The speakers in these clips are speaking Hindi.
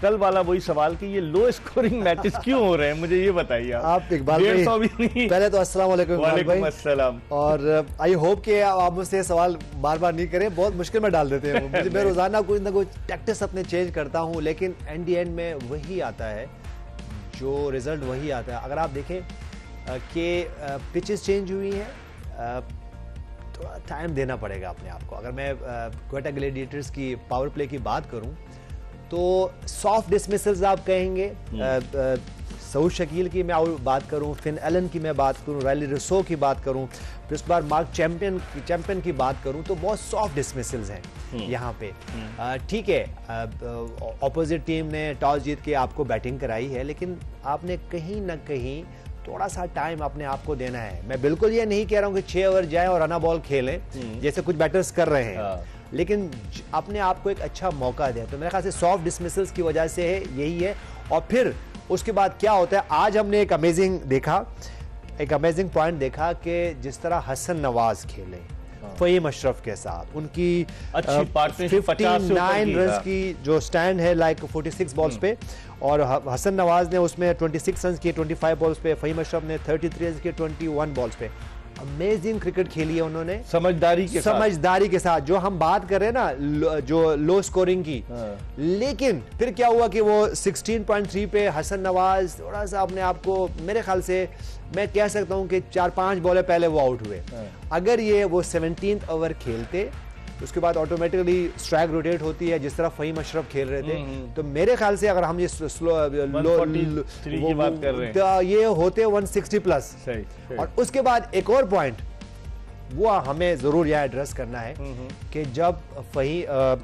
कल वाला वही सवाल कि ये लो स्कोरिंग मैचेस क्यों हो रहे हैं, मुझे ये बताइए आप। इकबाल भाई, 150 भी नहीं। पहले तो अस्सलाम वालेकुम वालेकुम अस्सलाम। और आई होप कि आप मुझसे ये सवाल बार बार नहीं करें, बहुत मुश्किल में डाल देते हैं मुझे। मैं रोजाना कुछ ना कुछ टैक्टिक्स अपने चेंज करता हूँ, लेकिन एंड दी एंड में वही आता है, जो रिजल्ट वही आता है। अगर आप देखें कि पिचेस चेंज हुई हैं, थोड़ा टाइम देना पड़ेगा अपने आप को। अगर मैं क्वेटा ग्लैडिएटर्स की पावर प्ले की बात करूं तो सॉफ्ट डिसमिसल्स आप कहेंगे। सऊद शकील की मैं बात करूं, फिन एलन की मैं बात करूं, रायली रुसो की बात करूं, फिर उस बार मार्क चैंपियन की बात करूं, तो बहुत सॉफ्ट डिसमिसल्स हैं यहाँ पे। ठीक है, ऑपोजिट टीम ने टॉस जीत के आपको बैटिंग कराई है, लेकिन आपने कहीं ना कहीं थोड़ा सा टाइम अपने आप को देना है। मैं बिल्कुल ये नहीं कह रहा हूं कि 6 ओवर जाए और रना बॉल खेलें जैसे कुछ बैटर्स कर रहे हैं, लेकिन अपने आप को एक अच्छा मौका दें। तो मेरे ख्याल से सॉफ्ट डिसमिसल्स की वजह से है, यही है। और फिर उसके बाद क्या होता है, आज हमने एक अमेजिंग पॉइंट देखा कि जिस तरह हसन नवाज खेले फहीम अशरफ के साथ, उनकी अच्छी पार्टनरशिप, 59 रन की जो स्टैंड है लाइक 46 बॉल्स पे, और हसन नवाज ने उसमें 26 रन किए 25 बॉल्स पे, फहीम अशरफ ने 33 रन किए 21 बॉल्स पे। अमेजिंग क्रिकेट खेली है उन्होंने, समझदारी के साथ। जो हम बात कर रहे हैं ना जो लो स्कोरिंग की, लेकिन फिर क्या हुआ कि वो 16.3 पे हसन नवाज थोड़ा सा अपने आप को, मेरे ख्याल से मैं कह सकता हूं कि 4-5 बॉलें पहले वो आउट हुए। अगर ये वो 17th ओवर खेलते, उसके बाद ऑटोमेटिकली स्ट्राइक रोटेट होती है जिस तरह फहीम अशरफ खेल रहे थे, तो मेरे ख्याल से अगर हम ये स्लो की बात कर रहे हैं, ये होते 160 प्लस। और उसके बाद एक और पॉइंट वो हमें जरूर यह एड्रेस करना है कि जब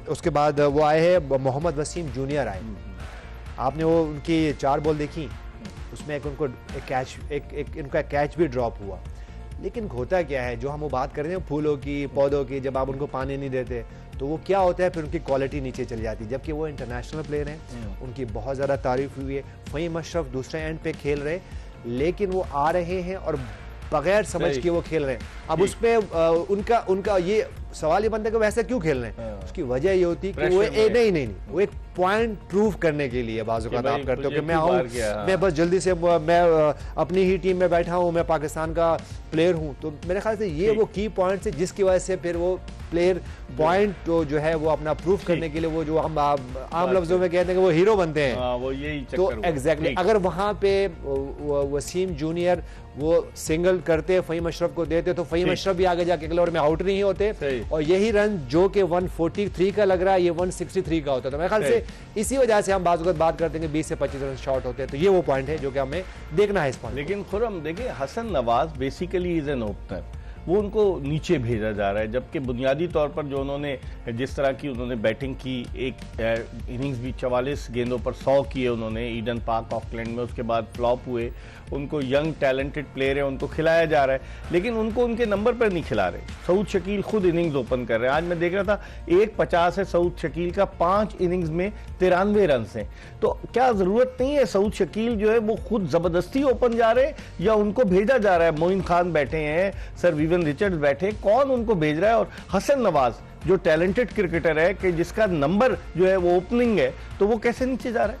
उसके बाद वो आए हैं मोहम्मद वसीम जूनियर आए, आपने वो उनकी 4 बॉल देखी, उसमें उनको इनका कैच भी ड्रॉप हुआ। लेकिन होता क्या है, जो हम वो बात कर रहे हैं फूलों की, पौधों की, जब आप उनको पानी नहीं देते तो वो क्या होता है, फिर उनकी क्वालिटी नीचे चली जाती है। जबकि वो इंटरनेशनल प्लेयर हैं, उनकी बहुत ज़्यादा तारीफ हुई है। फहीम अशरफ दूसरे एंड पे खेल रहे, लेकिन वो आ रहे हैं और बगैर समझ के वो खेल रहे हैं। अब उसमें उनका ये सवाल ये बनता है कि वैसे क्यों खेल रहे हैं। उसकी वजह ये होती है कि वो नहीं, वो एक पॉइंट प्रूव करने के लिए बाजू का आप करते हो कि मैं आऊँ, मैं बस जल्दी से, मैं अपनी ही टीम में बैठा हूँ, मैं पाकिस्तान का प्लेयर हूँ। तो मेरे ख्याल से ये वो की पॉइंट्स है जिसकी वजह से फिर वो प्लेयर पॉइंट जो है वो अपना प्रूफ करने के लिए, वो जो हम आम लफ्जों में कहते हैं कि वो हीरो बनते हैं, वो यही तो एग्जैक्टली अगर वहां पे वसीम जूनियर वो सिंगल करते, फहीम अशरफ को देते, तो फहीम अशरफ भी आगे जाके अगले ओवर में आउट नहीं होते, और यही रन जो कि 143 का लग रहा है, ये 163 का होता है। तो मेरे ख्याल से इसी वजह से हम बात करते हैं कि 20 से 25 रन शॉर्ट होते हैं। तो ये वो पॉइंट है जो कि हमें देखना है इस पॉइंट। लेकिन खुरम देखिए, Hasan Nawaz basically is an opener, वो उनको नीचे भेजा जा रहा है, जबकि बुनियादी तौर पर जो उन्होंने जिस तरह की उन्होंने बैटिंग की, एक इनिंग्स भी 44 गेंदों पर 100 किए उन्होंने ईडन पार्क ऑकलैंड में, उसके बाद फ्लॉप हुए। उनको यंग टैलेंटेड प्लेयर है, उनको खिलाया जा रहा है, लेकिन उनको उनके नंबर पर नहीं खिला रहे। सऊद शकील खुद इनिंग्स ओपन कर रहे हैं। आज मैं देख रहा था 1.50 है सऊद शकील का, 5 इनिंग्स में 93 रन हैं। तो क्या जरूरत नहीं है सऊद शकील जो है वो खुद जबरदस्ती ओपन जा रहे हैं, या उनको भेजा जा रहा है? मोइन खान बैठे हैं, सर विवियन रिचर्ड्स बैठे, कौन उनको भेज रहा है? और हसन नवाज जो टैलेंटेड क्रिकेटर है, कि जिसका नंबर जो है वो ओपनिंग है, तो वो कैसे नीचे जा रहा है?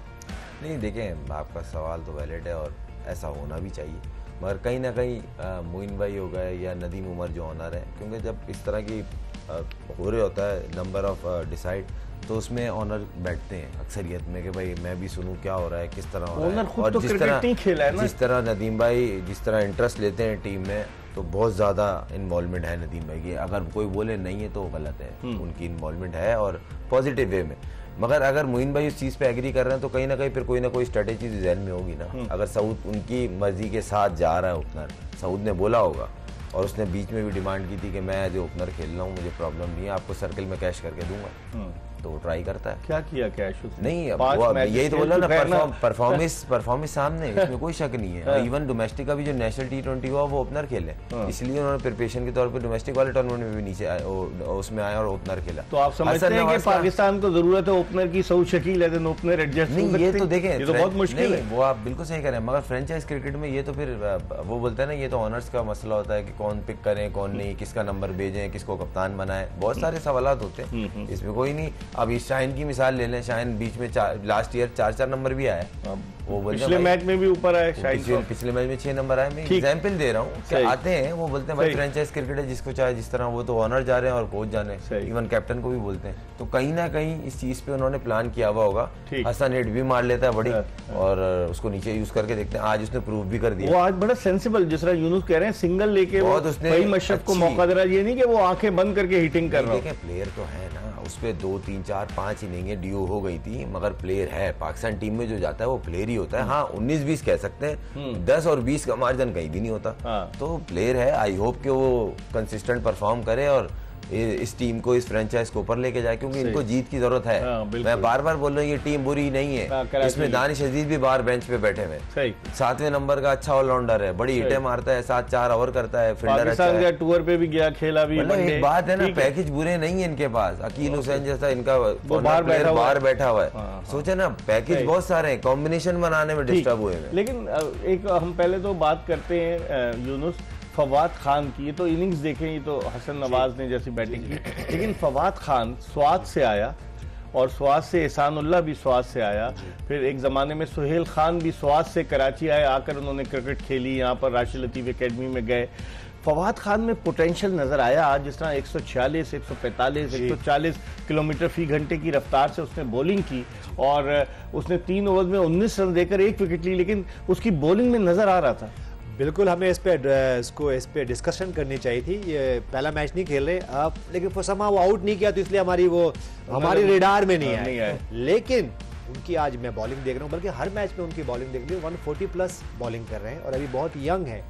नहीं देखें, आपका सवाल तो वैलिड है और ऐसा होना भी चाहिए, मगर कहीं ना कहीं मोइन भाई हो गए या नदीम उमर जो ऑनर है, क्योंकि जब इस तरह की हो रहे होता है नंबर ऑफ डिसाइड, तो उसमें ऑनर बैठते हैं अक्सरियत में कि भाई मैं भी सुनूं क्या हो रहा है, किस तरह हो रहा है। और तो जिस तरह नदीम भाई जिस तरह इंटरेस्ट लेते हैं टीम में, तो बहुत ज़्यादा इन्वॉल्वमेंट है नदीम भाई की। अगर कोई बोले नहीं है तो वो गलत है, उनकी इन्वॉल्वमेंट है और पॉजिटिव वे में। मगर अगर मोइन भाई इस चीज़ पे एग्री कर रहे हैं तो कहीं ना कहीं फिर कोई ना कोई स्ट्रेटेजी जहन में होगी ना। अगर सऊद उनकी मर्जी के साथ जा रहा है ओपनर, सऊद ने बोला होगा, और उसने बीच में भी डिमांड की थी कि मैं एज ए ओपनर खेल रहा हूँ, मुझे प्रॉब्लम नहीं है, आपको सर्कल में कैश करके दूंगा, तो वो ट्राई करता है। क्या किया कैश नहीं, यही तो बोला ना, परफॉर्मेंस सामने, इसमें कोई शक नहीं है। इवन डोमेस्टिक का भी जो नेशनल T20 हुआ वो ओपनर खेले, इसलिए उन्होंने प्रिपरेशन के तौर पर डोमेस्टिक वाले टूर्नामेंट में भी नीचे आए, उसमें आया और ओपनर खेला। तो आप समझते हैं कि पाकिस्तान को जरूरत है ओपनर की? Saud Shakeel as an opener adjust नहीं, ये तो देखें, ये तो बहुत मुश्किल है। वो आप बिल्कुल सही कह रहे हैं, मगर फ्रेंचाइज क्रिकेट में ये तो फिर वो बोलते हैं ना, ये तो ऑनर्स का मसला होता है कि कौन पिक करें कौन नहीं, किसका नंबर भेजें, किसको कप्तान बनाए, बहुत सारे सवाल होते हैं, इसमें कोई नहीं। अब इस शाहीन की मिसाल ले लें, शाहीन बीच में लास्ट ईयर 4-4 नंबर भी आया, वो बोलते पिछले मैच में भी ऊपर आए शाहीन, पिछले मैच में 6 नंबर आए। मैं एग्जाम्पल दे रहा हूँ कि आते हैं, वो बोलते हैं भाई फ्रेंचाइज क्रिकेट है, जिसको चाहे जिस तरह, वो तो ऑनर जा रहे हैं और कोच जाने, इवन कैप्टन को भी बोलते हैं। तो कहीं ना कहीं इस चीज पे उन्होंने प्लान किया हुआ होगा। हसन हिट भी मार लेता है बड़ी, और उसको नीचे यूज करके देखते हैं, आज उसने प्रूव भी कर दिया। वो आज बड़ा सेंसिबल, जिस तरह यूनुस कह रहे हैं, सिंगल लेके उसने मशरफ को मौका दे रहा है, ये नहीं कि वो आंखें बंद करके हिटिंग कर रहा है। प्लेयर तो है ना, उस पे 2, 3, 4, 5 इनिंगें ड्यू हो गई थी, मगर प्लेयर है। पाकिस्तान टीम में जो जाता है वो प्लेयर ही होता है। हाँ 19-20 कह सकते हैं, 10 और 20 का मार्जिन कहीं भी नहीं होता। तो प्लेयर है, आई होप कि वो कंसिस्टेंट परफॉर्म करे और इस टीम को, इस फ्रेंचाइज को ऊपर लेके जाए, क्योंकि इनको जीत की जरूरत है। मैं बार बार बोल रहा हूँ ये टीम बुरी नहीं है, इसमें दानिश अजीज भी बाहर बेंच पे बैठे हुए, 7वें नंबर का अच्छा ऑलराउंडर है, बड़ी हिटें मारता है, 7-4 ओवर करता है, फील्डर अच्छा है, टूर पे भी गया, खेला भी। एक बात है ना, पैकेज बुरे नहीं है इनके पास। अकील हुसैन जैसा इनका बाहर बैठा हुआ है, सोचे ना, पैकेज बहुत सारे हैं, कॉम्बिनेशन बनाने में डिस्टर्ब हुए हैं। लेकिन एक हम पहले तो बात करते हैं यूनुस फवाद खान की। ये तो इनिंग्स देखें, ये तो हसन नवाज ने जैसी बैटिंग की, लेकिन फवाद खान स्वात से आया, और स्वात से एहसानुल्लाह भी स्वात से आया, फिर एक ज़माने में सुहेल खान भी स्वात से कराची आए, आकर उन्होंने क्रिकेट खेली, यहाँ पर राशिद लतीफ़ एकेडमी में गए। फवाद खान में पोटेंशियल नज़र आया आज, जिस तरह 146, 145, 140 किलोमीटर फी घंटे की रफ्तार से उसने बॉलिंग की, और उसने 3 ओवर में 19 रन देकर 1 विकेट ली, लेकिन उसकी बॉलिंग में नज़र आ रहा था। बिल्कुल, हमें इस पे डिस्कशन करनी चाहिए थी। ये पहला मैच नहीं खेल रहे आप, लेकिन फसमा वो आउट नहीं किया, तो इसलिए हमारी रेडार में नहीं आए। लेकिन उनकी आज मैं बॉलिंग देख रहा हूँ, बल्कि हर मैच में उनकी बॉलिंग देख रही हूँ, 140 प्लस बॉलिंग कर रहे हैं, और अभी बहुत यंग है।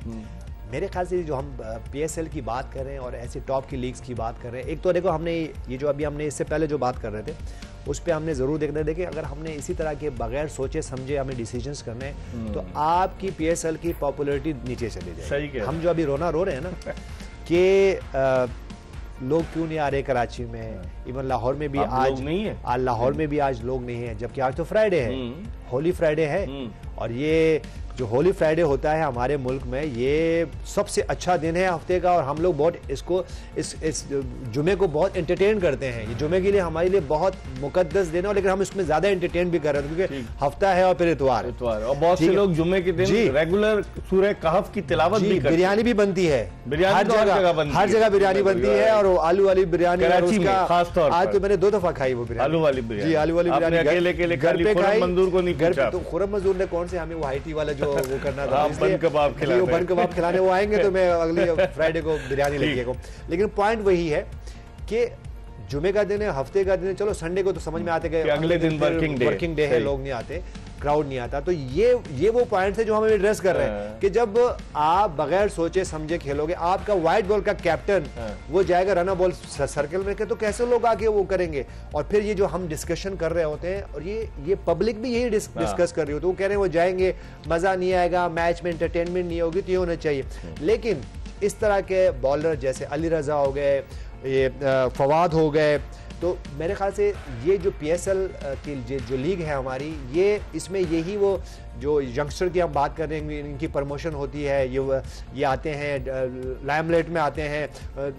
मेरे ख्याल से जो हम PSL की बात कर रहे हैं और ऐसे टॉप की लीग्स की बात कर रहे हैं, एक तो देखो हमने ये जो अभी हमने इससे पहले जो बात कर रहे थे उस पर हमने ज़रूर देखना, देखिए अगर हमने इसी तरह के बगैर सोचे समझे हमें डिसीजंस करने हैं तो आपकी PSL की पॉपुलैरिटी नीचे चली जाएगी। हम जो अभी रो रहे हैं ना कि लोग क्यों नहीं आ रहे कराची में, इवन लाहौर में भी आज नहीं है, लाहौर में भी आज लोग नहीं है, जबकि आज तो फ्राइडे है, होली फ्राइडे है। और ये जो होली फ्राइडे होता है हमारे मुल्क में, ये सबसे अच्छा दिन है हफ्ते का, और हम लोग बहुत इसको इस जुमे को बहुत एंटरटेन करते हैं। ये जुमे के लिए हमारे लिए बहुत मुकद्दस दिन है, लेकिन हम इसमें ज्यादा एंटरटेन भी कर रहे हैं क्योंकि हफ्ता है और फिर इतवार। और बहुत से लोग जुमे के दिन रेगुलर सूरह कहफ की तिलावत भी करते हैं। बिरयानी भी बनती है, हर जगह बिरयानी बनती है, और आलू वाली बिरयानी खासतौर। आज तो मैंने 2 दफा खाई वो बिरयानी, आलू वाली बिरयानी। घर पे खाई, खुरम मजदूर ने कौन से हमें वो हाईटी वाला जो वो करना था, बन कबाब खिलाने वो आएंगे तो मैं अगली फ्राइडे को बिरयानी लेके आऊँ। लेकिन पॉइंट वही है कि जुमे का दिन है, हफ्ते का दिन है, चलो संडे को तो समझ में आते गए, अगले दिन वर्किंग डे है, लोग नहीं आते, क्राउड नहीं आता। तो ये वो पॉइंट है जो हमें एड्रेस कर रहे हैं कि जब आप बगैर सोचे समझे खेलोगे, आपका वाइट बॉल का कैप्टन वो जाएगा रन बॉल सर्कल में, तो कैसे लोग आके वो करेंगे। और फिर ये जो हम डिस्कशन कर रहे होते हैं, और ये पब्लिक भी यही डिस्कस कर रही होती है, वो कह रहे हैं वो जाएंगे, मजा नहीं आएगा, मैच में एंटरटेनमेंट नहीं होगी, तो ये होना चाहिए। लेकिन इस तरह के बॉलर जैसे अली रजा हो गए, ये फवाद हो गए, तो मेरे ख्याल से ये जो PSL की जो लीग है हमारी, ये इसमें यही वो जो यंगस्टर की हम बात कर रहे हैं, इनकी प्रमोशन होती है, ये आते हैं लाइमलाइट में आते हैं।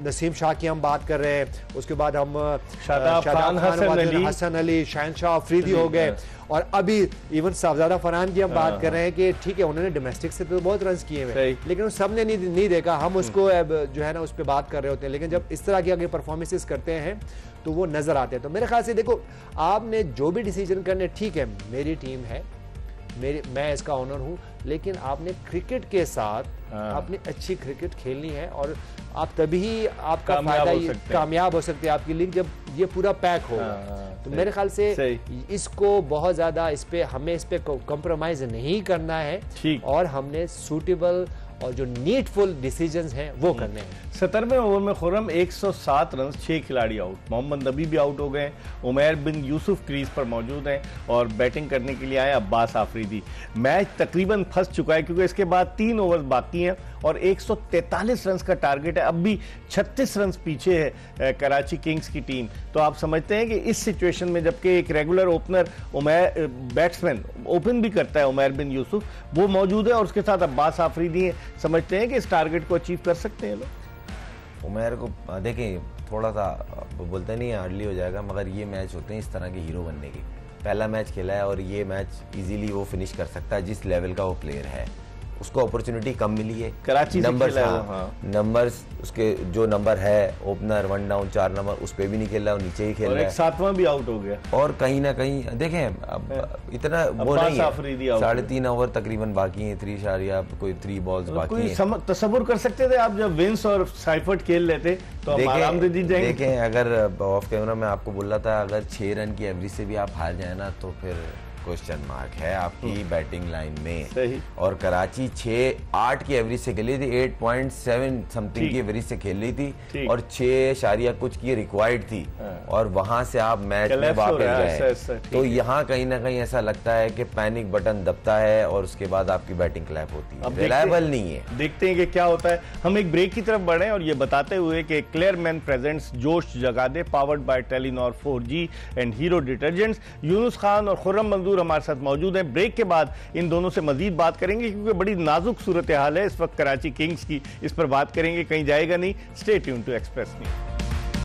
नसीम शाह की हम बात कर रहे हैं, उसके बाद हम शादाब खान, हसन अली, शहनशाह अफरीदी हो गए, और अभी इवन साहबजादा फरहान की हम बात कर रहे हैं कि ठीक है उन्होंने डोमेस्टिक से तो बहुत रन किए हुए, लेकिन सबने नहीं देखा, हम उसको जो है ना उस पर बात कर रहे होते हैं। लेकिन जब इस तरह की अगर परफॉर्मेंसेस करते हैं तो वो नजर आते हैं। तो मेरे ख्याल से देखो, आपने जो भी डिसीजन करने, ठीक है मेरी टीम है, मैं इसका ऑनर हूं, लेकिन आपने क्रिकेट के साथ अपनी अच्छी क्रिकेट खेलनी है, और आप तभी आपका फायदा कामयाब हो सकते हैं आपकी लीग, जब ये पूरा पैक होगा। तो मेरे ख्याल से इसको बहुत ज्यादा हमें इस पे कॉम्प्रोमाइज नहीं करना है, और हमने सूटेबल और जो नीडफुल डिसीजंस हैं वो करने हैं। 17वें ओवर में खुर्रम 107 रन, 6 खिलाड़ी आउट, मोहम्मद नबी भी आउट हो गए, उमैर बिन यूसुफ क्रीज पर मौजूद हैं, और बैटिंग करने के लिए आए अब्बास आफरीदी। मैच तकरीबन फंस चुका है क्योंकि इसके बाद 3 ओवर बाकी हैं और 143 रन का टारगेट है। अब भी 36 रन पीछे है कराची किंग्स की टीम। तो आप समझते हैं कि इस सिचुएशन में, जबकि एक रेगुलर ओपनर बैट्समैन ओपन भी करता है उमैर बिन यूसुफ, वो मौजूद है, और उसके साथ अब्बास आफरीदी है, समझते हैं कि इस टारगेट को अचीव कर सकते हैं लोग? उमैर को देखें, थोड़ा सा बोलते नहीं अर्ली हो जाएगा, मगर ये मैच होते हैं इस तरह के हीरो बनने के। पहला मैच खेला है और ये मैच इजीली वो फिनिश कर सकता है जिस लेवल का वो प्लेयर है। उसको अपॉर्चुनिटी कम मिली है, कराची से नंबर्स, खेला है वो, हाँ, नंबर्स उसके जो नंबर है ओपनर 1 डाउन 4 नंबर उस पे भी नहीं खेल रहा, वो नीचे ही खेल और रहा एक है। 7वां भी आउट हो गया। और कहीं ना कहीं देखें अब इतना वो नहीं है, 3.5 ओवर तकरीबन बाकी है, 3 बॉल्स बाकी है। तसव्वुर कर सकते थे आप जब विंस और साइफर्ट खेल लेते तो हम आराम से जीत जाएंगे। देखें अगर ऑफ कैमरा में आपको बोल रहा था अगर 6 रन की एवरेज से भी आप हार जाए ना तो फिर क्वेश्चन मार्क है आपकी बैटिंग लाइन में। सही। और कराची 6-8 की एवरेज से खेली थी, 8.7 समथिंग की एवरेज से खेल रही थी और 6 कुछ की रिक्वायर्ड थी, और वहां से आप मैच में वापस गए। तो यहाँ कहीं ना कहीं ऐसा लगता है कि पैनिक बटन दबता है और उसके बाद आपकी बैटिंग क्लैप होती है, रिलायबल नहीं है। देखते हैं कि क्या होता है। हम एक ब्रेक की तरफ बढ़े और ये बताते हुए कि क्लेयरमैन presents Josh Jaga De, powered by Telenor 4G and Hero detergents. Younis Khan और खुर्रम मंजूर हमारे साथ मौजूद हैं। ब्रेक के बाद इन दोनों से मजीद बात करेंगे क्योंकि बड़ी नाजुक सूरत हाल है इस वक्त कराची किंग्स की, इस पर बात करेंगे, कहीं जाएगा नहीं। Stay tuned to Express news.